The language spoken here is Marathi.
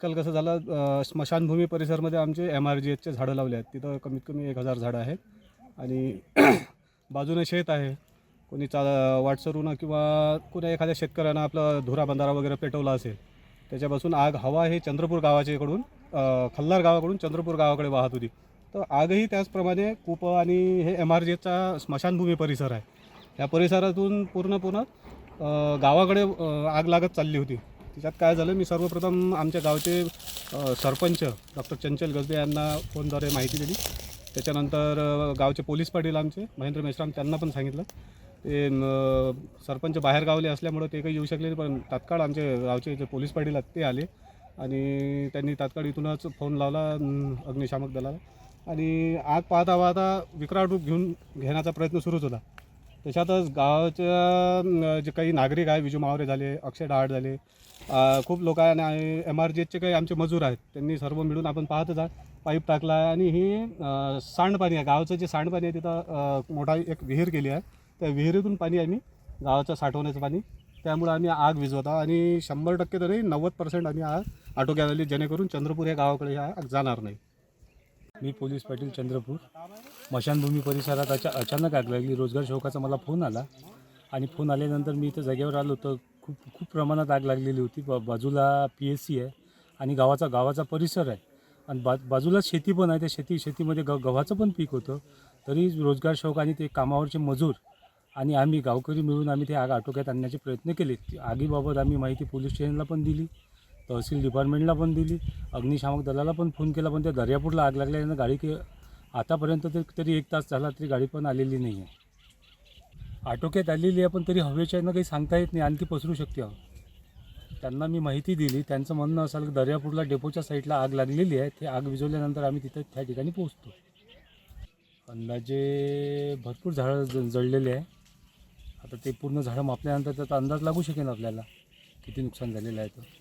आजकाल कसं झालं, स्मशानभूमी परिसरमध्ये आमचे MRGHचे झाडं लावले आहेत. तिथं कमीत कमी 1000 झाडं आहेत आणि बाजूने शेत आहे. कोणी वाटसरूनं किंवा कुणा एखाद्या शेतकऱ्यानं आपलं धुरा बंधारा वगैरे पेटवला असेल, त्याच्यापासून आग हवा हे चंद्रपूर गावाच्या इकडून खल्लार गावाकडून चंद्रपूर गावाकडे वाहत होती. तर आगही त्याचप्रमाणे कूप आणि हे MRGHचा स्मशानभूमी परिसर आहे. या परिसरातून पूर्ण गावाकडे आग लागत चालली होती. त्याच्यात काय झालं, मी सर्वप्रथम आमच्या गावचे सरपंच डॉक्टर चंचल गजबे यांना फोनद्वारे माहिती दिली. त्याच्यानंतर गावचे पोलीस पाटील आमचे महेंद्र मेश्राम त्यांना पण सांगितलं. ते सरपंच बाहेर गावले असल्यामुळं ते काही येऊ शकले नाही, पण तात्काळ आमचे गावचे जे पोलीस पाटील आहेत ते आले आणि त्यांनी तात्काळ इथूनच फोन लावला अग्निशामक दलाला आणि आग पाहता विकराळ रूप घेण्याचा प्रयत्न सुरूच होता. त्याच्यातच गावाच्या जे काही नागरिक आहे, विजू मावरे झाले, अक्षय डहाट झाले, खूप लोक आहे आणि MRGHचे काही आमचे मजूर आहेत, त्यांनी सर्व मिळून आपण पाहतच आहे पाईप टाकला आहे आणि ही सांडपाणी आहे. गावचं जे सांडपाणी आहे तिथं मोठा एक विहीर केली आहे. त्या विहिरीतून पाणी आम्ही गावाचं साठवण्याचं पाणी, त्यामुळे आम्ही आग विझवत आहोत आणि 100% तरी 90% आम्ही आग आटोक्यात आली, जेणेकरून चंद्रपूर या गावाकडे ह्या आग जाणार नाही. मी पोलीस पाटील चंद्रपूर. स्मशानभूमी परिसरात अचानक आग लागली. रोजगार शौकाचा मला फोन आला आणि फोन आल्यानंतर मी इथं जागेवर आलो तर खूप प्रमाणात आग लागलेली होती. बाजूला PSC आहे आणि गावाचा परिसर आहे आणि बाजूला शेती पण आहे. त्या शेतीमध्ये गव्हाचं पण पीक होतं. तरी रोजगार शौक आणि ते कामावरचे मजूर आणि आम्ही गावकरी मिळून आम्ही ते आग आटोक्यात आणण्याचे प्रयत्न केले. आगीबाबत आम्ही माहिती पोलीस स्टेशनला पण दिली, तहसील डिपार्टमेंटला पण दिली, अग्निशामक दलाला पण फोन केला, पण त्या दर्यापूरला आग लागल्यानं गाडी आतापर्यंत तरी 1 तास झाला तरी गाडी पण आलेली नाही आहे. आटोक्यात आलेली आहे पण तरी हवेच्यानं काही सांगता येत नाही, आणखी पसरू शकते. त्यांना मी माहिती दिली. त्यांचं म्हणणं असेल की दर्यापूरला डेपोच्या साईडला आग लागलेली आहे, ते आग विझवल्यानंतर आम्ही त्या ठिकाणी पोहोचतो. अंदाजे भरपूर झाडं जळलेले आहे. आता ते पूर्ण झाडं मापल्यानंतर त्याचा अंदाज लागू शकेल आपल्याला किती नुकसान झालेलं आहे.